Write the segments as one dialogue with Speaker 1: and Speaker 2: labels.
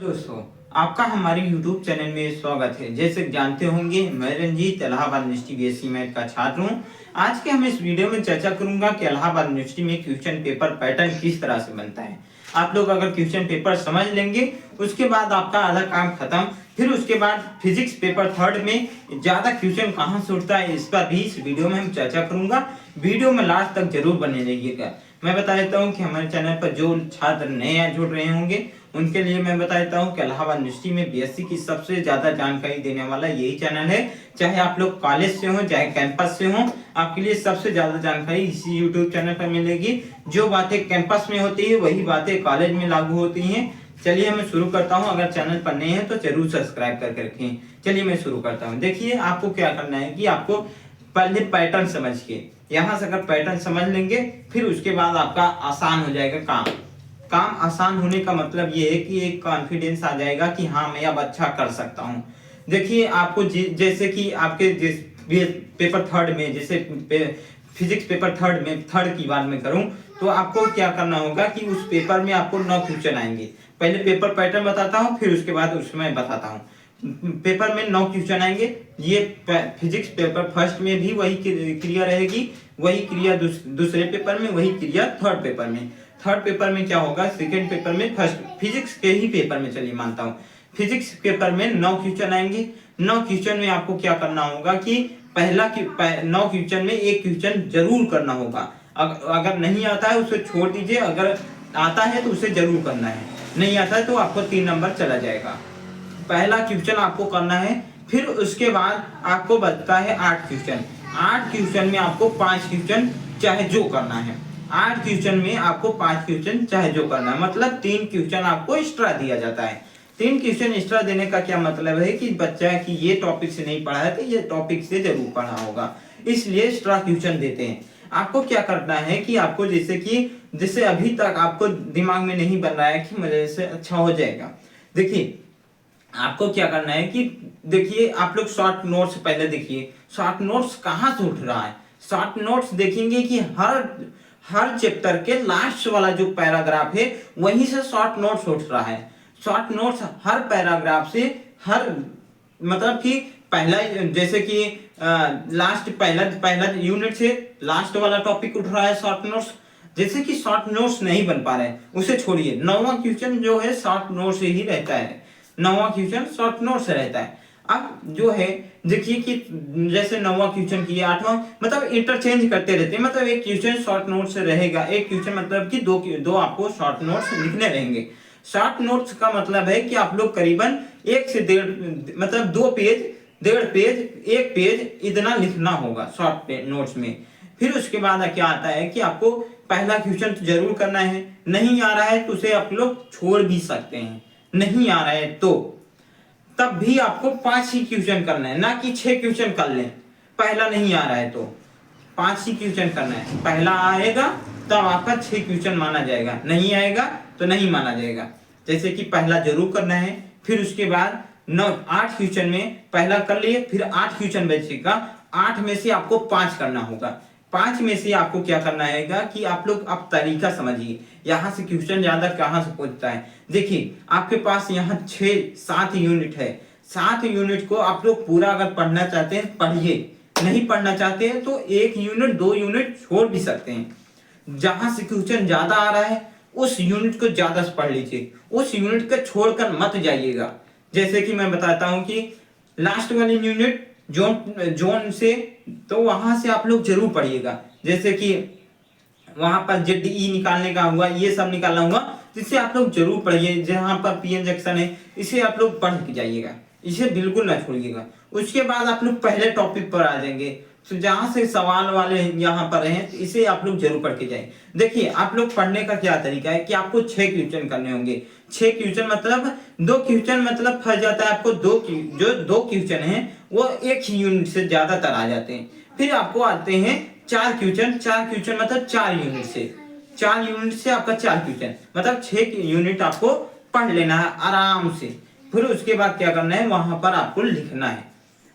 Speaker 1: दोस्तों, आपका हमारे YouTube चैनल में स्वागत है। जैसे जानते होंगे, मैं Ranjit Allahabad university BSc math का छात्र हूं। आज के हम इस वीडियो में चर्चा करूंगा कि इलाहाबाद यूनिवर्सिटी में क्वेश्चन पेपर पैटर्न किस तरह से बनता है। आप लोग अगर क्वेश्चन पेपर समझ लेंगे, उसके बाद आपका आधा काम खत्म। फिर उसके बाद फिजिक्स पेपर थर्ड में ज्यादा क्वेश्चन कहाँ से उठता है, इस पर भी इस वीडियो में हम चर्चा करूंगा। वीडियो में लास्ट तक जरूर बने रहिएगा। मैं बता देता हूँ कि हमारे चैनल पर जो छात्र नए जुड़ रहे होंगे, उनके लिए मैं बता देता हूँ कि इलाहाबाद यूनिवर्सिटी में बीएससी की सबसे ज्यादा जानकारी देने वाला यही चैनल है। चाहे आप लोग कॉलेज से हो, चाहे कैंपस से हो, आपके लिए सबसे ज्यादा जानकारी इसी यूट्यूब चैनल पर मिलेगी। जो बातें कैंपस में होती है वही बातें कॉलेज में लागू होती हैं। चलिए मैं शुरू करता हूँ। अगर चैनल पर नए हैं तो जरूर सब्सक्राइब करके रखें। चलिए मैं शुरू करता हूँ। देखिए, आपको क्या करना है कि आपको पहले पैटर्न समझ के, यहाँ से अगर पैटर्न समझ लेंगे, फिर उसके बाद आपका आसान हो जाएगा काम आसान होने का मतलब ये है कि एक कॉन्फिडेंस आ जाएगा कि हाँ, मैं अब अच्छा कर सकता हूँ। देखिए, आपको जैसे कि आपके जिस पेपर थर्ड में, जैसे फिजिक्स पेपर थर्ड में, थर्ड की बात मैं करूं, तो आपको क्या करना होगा कि उस पेपर में आपको 9 क्वेश्चन आएंगे। पहले पेपर पैटर्न बताता हूँ, फिर उसके बाद उसमें बताता हूँ। पेपर में 9 क्वेश्चन आएंगे। ये फिजिक्स पेपर फर्स्ट में भी वही क्रिया रहेगी, वही क्रिया दूसरे पेपर में, वही क्रिया थर्ड पेपर में। थर्ड पेपर में क्या होगा, सेकेंड पेपर में, फर्स्ट फिजिक्स के ही पेपर में, चलिए मानता हूँ, फिजिक्स पेपर में 9 क्वेश्चन आएंगे। 9 क्वेश्चन में आपको क्या करना होगा कि 9 क्वेश्चन में एक क्वेश्चन जरूर करना होगा। अगर नहीं आता है उसे छोड़ दीजिए, अगर आता है तो उसे जरूर करना है, नहीं आता है तो आपको 3 नंबर चला जाएगा। पहला क्वेश्चन आपको करना है। फिर उसके बाद आपको बचता है 8 क्वेश्चन। 8 क्वेश्चन में आपको 5 क्वेश्चन चाहे जो करना है। 8 क्वेश्चन में आपको 5 क्वेश्चन चाहे जो करना है, मतलब 3 क्वेश्चन आपको एक्स्ट्रा दिया जाता है। 3 क्वेश्चन एक्स्ट्रा देने का क्या मतलब है कि बच्चा कि ये टॉपिक से नहीं पढ़ा है तो ये टॉपिक से जरूर पढ़ा होगा, इसलिए एक्स्ट्रा क्वेश्चन देते हैं। आपको क्या करना है कि आपको जैसे अभी तक आपको दिमाग में नहीं बन रहा है कि मेरे से अच्छा हो जाएगा। देखिए, आपको क्या करना है कि देखिए, आप लोग शॉर्ट नोट्स पहले देखिए, शॉर्ट नोट्स कहाँ से उठ रहा है। शॉर्ट नोट्स देखेंगे कि हर चैप्टर के लास्ट वाला जो पैराग्राफ है वहीं से शॉर्ट नोट्स उठ रहा है। शॉर्ट नोट्स हर पैराग्राफ से, हर मतलब कि पहला, जैसे कि पहला यूनिट से लास्ट वाला टॉपिक उठ रहा है शॉर्ट नोट्स। जैसे कि शॉर्ट नोट्स नहीं बन पा रहे हैं, उसे छोड़िए। 9वां क्वेश्चन जो है शॉर्ट नोट से ही रहता है। 9वां क्वेश्चन शॉर्ट नोट से रहता है। अब जो है देखिए कि जैसे 9वां क्वेश्चन किया, 8वां, मतलब इंटरचेंज करते रहते हैं। मतलब एक क्वेश्चन शॉर्ट नोट से रहेगा, एक क्वेश्चन मतलब कि दो आपको शॉर्ट नोट्स लिखने रहेंगे। शॉर्ट नोट्स का मतलब है कि आप लोग करीबन 1 से 1.5, मतलब 2 पेज, 1.5 पेज, 1 पेज इतना लिखना होगा शॉर्ट नोट्स में। फिर उसके बाद क्या आता है कि आपको पहला क्वेश्चन तो जरूर करना है। नहीं आ रहा है तो उसे आप लोग छोड़ भी सकते हैं। नहीं आ रहा है तो तब भी आपको 5 ही क्वेश्चन करना है, ना कि 6 क्वेश्चन कर लें। पहला नहीं आ रहा है तो 5 ही क्वेश्चन करना है। पहला आएगा तब आपका 6 क्वेश्चन माना जाएगा, नहीं आएगा तो नहीं माना जाएगा। जैसे कि पहला जरूर करना है। फिर उसके बाद 8 क्वेश्चन में पहला कर लिए, फिर 8 क्वेश्चन बचेगा। 8 में से आपको 5 करना होगा। 5 में से आपको क्या करना है कि आप लोग अब तरीका समझिए, यहाँ से क्वेश्चन ज्यादा कहाँ से पूछता है। देखिए, आपके पास यहाँ 6-7 यूनिट है। 7 यूनिट को आप लोग पूरा अगर पढ़ना चाहते हैं पढ़िए, नहीं पढ़ना चाहते हैं तो 1 यूनिट 2 यूनिट छोड़ भी सकते हैं। जहां से क्वेश्चन ज्यादा आ रहा है उस यूनिट को ज्यादा से पढ़ लीजिए, उस यूनिट को छोड़कर मत जाइएगा। जैसे कि मैं बताता हूं कि लास्ट वाली यूनिट जोन से, तो वहां से आप लोग जरूर पढ़िएगा। जैसे कि वहां पर जेडई निकालने का हुआ, ये सब निकालना हुआ, जिससे आप लोग जरूर पढ़िए। जहां पर पीएन जंक्शन है, इसे आप लोग पढ़ के जाइएगा, इसे बिल्कुल ना छोड़िएगा। उसके बाद आप लोग पहले टॉपिक पर आ जाएंगे, तो जहां से सवाल वाले यहाँ पर हैं तो इसे आप लोग जरूर पढ़ के जाए। देखिए, आप लोग पढ़ने का क्या तरीका है कि आपको 6 क्वेश्चन करने होंगे। 6 क्वेश्चन मतलब 2 क्वेश्चन, मतलब फंस जाता है आपको जो 2 क्वेश्चन है वो एक ही यूनिट से ज्यादातर आ जाते हैं। फिर आपको आते हैं 4 क्वेश्चन। 4 क्वेश्चन मतलब 4 यूनिट से, 4 यूनिट से आपका 4 क्वेश्चन, मतलब 6 यूनिट आपको पढ़ लेना है आराम से। फिर उसके बाद क्या करना है, वहां पर आपको लिखना है।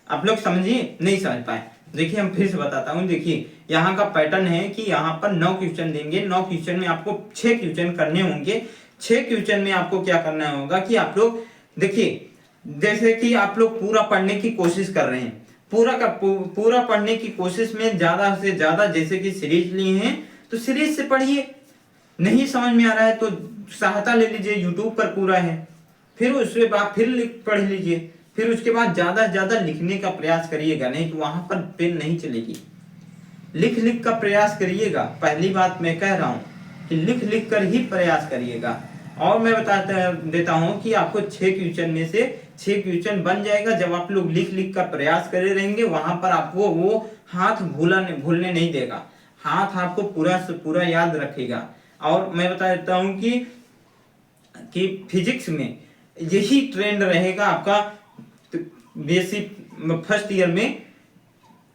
Speaker 1: आप लोग समझिए, नहीं समझ पाए, देखिए हम फिर से बताता हूँ। देखिए, यहाँ का पैटर्न है कि यहाँ पर 9 क्वेश्चन देंगे। 9 क्वेश्चन में आपको 6 क्वेश्चन करने होंगे। 6 क्वेश्चन में आपको क्या करना होगा कि आप लोग देखिए, जैसे कि आप लोग पूरा पढ़ने की कोशिश कर रहे हैं, पूरा पढ़ने की कोशिश में ज्यादा से ज्यादा जैसे कि सीरीज लिए हैं तो सीरीज से पढ़िए। नहीं समझ में आ रहा है तो सहायता ले लीजिए, यूट्यूब पर पूरा है। फिर उसके बाद फिर पढ़ लीजिए। फिर उसके बाद ज्यादा से ज्यादा लिखने का प्रयास करिएगा, नहीं तो वहां पर पेन नहीं चलेगी। लिख लिख का प्रयास करिएगा। पहली बात मैं कह रहा हूँ कि लिख लिख कर ही प्रयास करिएगा। और मैं बताता देता हूँ कि आपको 6 क्वेश्चन में से 6 क्वेश्चन बन जाएगा जब आप लोग लिख लिख का प्रयास करे रहेंगे। वहां पर आपको वो हाथ भूलने नहीं देगा, हाथ आपको पूरा से पूरा याद रखेगा। और मैं बता देता हूँ कि फिजिक्स में यही ट्रेंड रहेगा आपका बेसिक फर्स्ट ईयर में,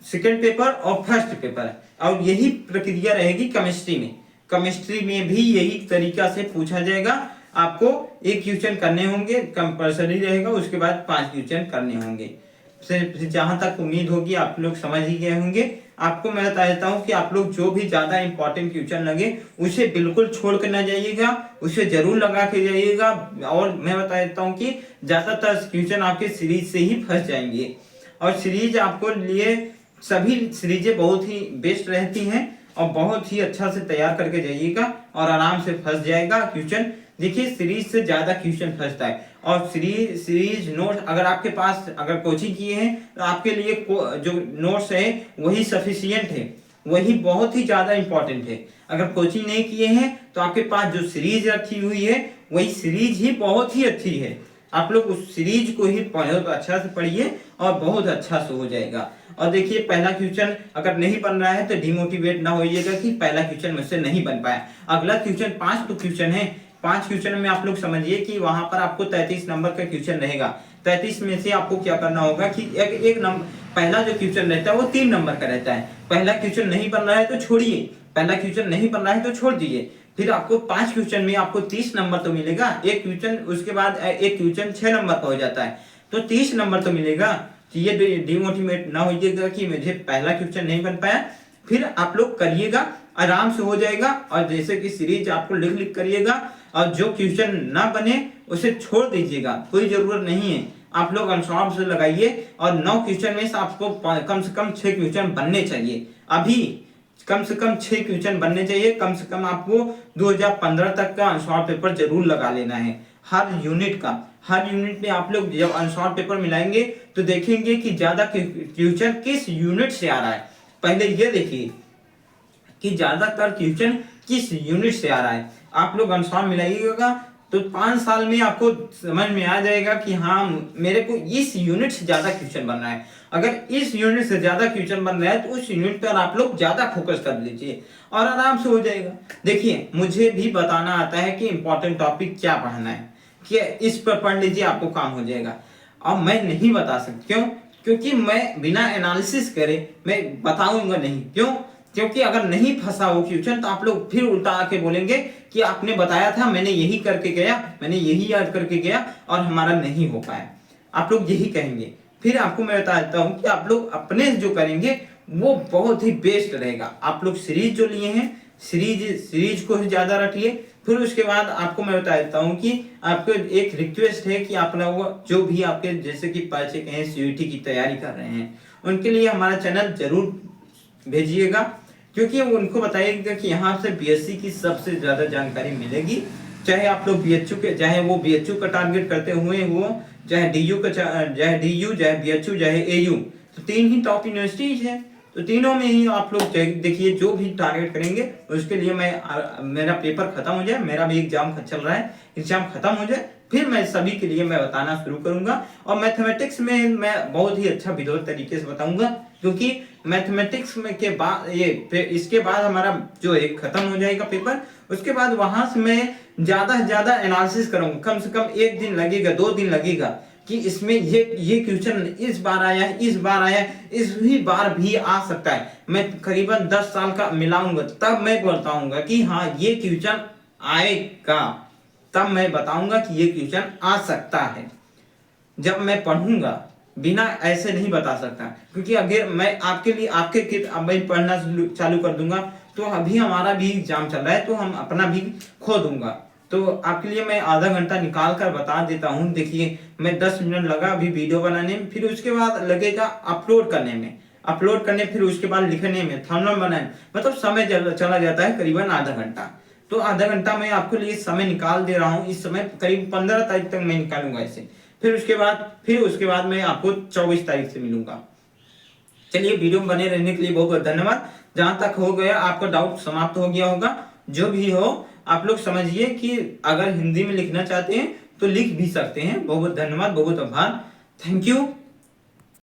Speaker 1: सेकेंड पेपर और फर्स्ट पेपर, और यही प्रक्रिया रहेगी केमिस्ट्री में। केमिस्ट्री में भी यही तरीका से पूछा जाएगा। आपको 1 क्वेश्चन करने होंगे, कंपलसरी रहेगा। उसके बाद 5 क्वेश्चन करने होंगे। जहां तक उम्मीद होगी आप लोग समझ ही गए होंगे। आपको मैं बता देता हूँ कि आप लोग जो भी ज्यादा इंपॉर्टेंट क्वेश्चन लगे उसे बिल्कुल छोड़ कर ना जाइएगा, उसे जरूर लगा के जाइएगा। और मैं बता देता हूँ कि ज्यादातर क्वेश्चन आपके सीरीज से ही फंस जाएंगे। और सीरीज आपको लिए सभी सीरीजें बहुत ही बेस्ट रहती हैं और बहुत ही अच्छा से तैयार करके जाइएगा और आराम से फंस जाएगा क्वेश्चन। देखिए, सीरीज से ज्यादा क्वेश्चन फंसता है। और सीरीज नोट अगर आपके पास अगर कोचिंग किए हैं तो आपके लिए जो नोट्स है वही सफिशियंट है, वही बहुत ही ज्यादा इंपॉर्टेंट है। अगर कोचिंग नहीं किए हैं तो आपके पास जो सीरीज रखी हुई है वही सीरीज ही बहुत ही अच्छी है। आप लोग उस सीरीज को ही पढ़ो तो अच्छा से पढ़िए और बहुत अच्छा से हो जाएगा। और देखिए, पहला क्वेश्चन अगर नहीं बन रहा है तो डिमोटिवेट ना होइएगा कि पहला क्वेश्चन मुझसे नहीं बन पाया। अगला क्वेश्चन 5 तो क्वेश्चन है, 5 क्वेश्चन में आप लोग समझिए कि वहां पर आपको 33 नंबर का क्वेश्चन रहेगा। 33 में से आपको क्या करना होगा कि एक नंबर, पहला जो क्वेश्चन रहता है वो 3 नंबर का रहता है। पहला क्वेश्चन नहीं बन रहा है तो छोड़िए, पहला क्वेश्चन नहीं बन रहा है तो छोड़ दीजिए। फिर आपको 5 क्वेश्चन में आपको 30 नंबर तो मिलेगा। एक क्वेश्चन उसके बाद एक क्वेश्चन 6 नंबर का हो जाता है तो 30 नंबर तो मिलेगा। तो ये डिमोटिवेट ना होइएगा कि मुझे पहला क्वेश्चन नहीं बन पाया। फिर आप लोग करिएगा, आराम से हो जाएगा। और जैसे कि सीरीज आपको लिख लिख करिएगा और जो क्वेश्चन ना बने उसे छोड़ दीजिएगा, कोई जरूरत नहीं है। आप लोग अनुसार से लगाइए और 9 क्वेश्चन में से आपको कम से कम 6 क्वेश्चन बनने चाहिए। अभी कम से कम 6 क्वेश्चन बनने चाहिए। कम से कम आपको 2015 तक का अनुसार पेपर जरूर लगा लेना है। हर यूनिट का, हर यूनिट में आप लोग जब अनुसार पेपर मिलाएंगे तो देखेंगे कि ज्यादा क्वेश्चन किस यूनिट से आ रहा है। पहले ये देखिए कि ज्यादातर क्वेश्चन किस यूनिट से आ रहा है। आप लोग अनुसार मिलाइएगा तो 5 साल में आपको समझ में आ जाएगा कि हाँ, मेरे को इस यूनिट से ज्यादा क्वेश्चन बन रहा है। अगर इस यूनिट से ज्यादा क्वेश्चन बन रहा है तो उस यूनिट पर आप लोग ज्यादा फोकस कर लीजिए और आराम से हो जाएगा। देखिए, मुझे भी बताना आता है कि इंपॉर्टेंट टॉपिक क्या पढ़ना है, कि इस पर पढ़ लीजिए आपको काम हो जाएगा। अब मैं नहीं बता सकता, क्यों? क्योंकि मैं बिना एनालिसिस करे मैं बताऊंगा नहीं। क्यों? क्योंकि अगर नहीं फंसा वो क्वेश्चन तो आप लोग फिर उल्टा आके बोलेंगे कि आपने बताया था, मैंने यही करके गया, मैंने यही याद करके गया और हमारा नहीं हो पाया। आप लोग यही कहेंगे। फिर आपको मैं बता देता हूँ कि आप लोग अपने जो करेंगे वो बहुत ही बेस्ट रहेगा। आप लोग सीरीज जो लिए हैं, सीरीज को ही ज्यादा रखिए। फिर उसके बाद आपको मैं बता देता हूँ कि आपको एक रिक्वेस्ट है कि आप लोग जो भी आपके जैसे कि परिचय कहें सीयूईटी की तैयारी कर रहे हैं उनके लिए हमारा चैनल जरूर भेजिएगा, क्योंकि उनको बताइएगा कि यहाँ से बीएससी की सबसे ज्यादा जानकारी मिलेगी। चाहे आप लोग बीएचयू के, चाहे वो बीएचयू का टारगेट करते हुए हो, चाहे डीयू का, चाहे डीयू, चाहे बीएचयू, चाहे एयू, तो 3 ही टॉप यूनिवर्सिटीज है। तो तीनों में ही आप लोग देखिए जो भी टारगेट करेंगे उसके लिए मेरा पेपर खत्म हो जाए, मेरा भी एग्जाम चल रहा है, एग्जाम खत्म हो जाए फिर मैं सभी के लिए मैं बताना शुरू करूंगा। और मैथमेटिक्स में मैं बहुत ही अच्छा विधिवत तरीके से बताऊंगा, क्योंकि मैथमेटिक्स में के बाद इसके बाद हमारा जो एक खत्म हो जाएगा पेपर, उसके बाद वहां से मैं ज्यादा से ज्यादा एनालिसिस करूंगा। कम से कम 1 दिन लगेगा, 2 दिन लगेगा कि इसमें ये क्वेश्चन इस बार आया है, इस बार आया है, इस ही बार भी आ सकता है। मैं करीबन 10 साल का मिलाऊंगा तब मैं बताऊंगा कि हाँ ये क्वेश्चन आएगा, तब मैं बताऊंगा कि ये क्वेश्चन आ सकता है। जब मैं पढ़ूंगा बिना ऐसे नहीं बता सकता, क्योंकि अगर मैं आपके लिए अब मैं पढ़ना चालू कर दूंगा तो अभी हमारा भी एग्जाम चल रहा है तो हम अपना भी खो दूंगा। तो आपके लिए मैं आधा घंटा निकाल कर बता देता हूँ। देखिए मैं 10 मिनट लगा अभी वीडियो बनाने में, फिर उसके बाद लगेगा अपलोड करने में, फिर उसके बाद लिखने में, थंबनेल बनाने, मतलब समय चला जाता है करीबन आधा घंटा। तो आधा घंटा मैं आपके लिए समय निकाल दे रहा हूँ। इस समय करीब 15 तारीख तक मैं निकालूंगा इसे। फिर उसके बाद मैं आपको 24 तारीख से मिलूंगा। चलिए वीडियो में बने रहने के लिए बहुत बहुत धन्यवाद। जहां तक हो गया आपका डाउट समाप्त हो गया होगा। जो भी हो आप लोग समझिए कि अगर हिंदी में लिखना चाहते हैं तो लिख भी सकते हैं। बहुत बहुत धन्यवाद, बहुत बहुत आभार। Thank you.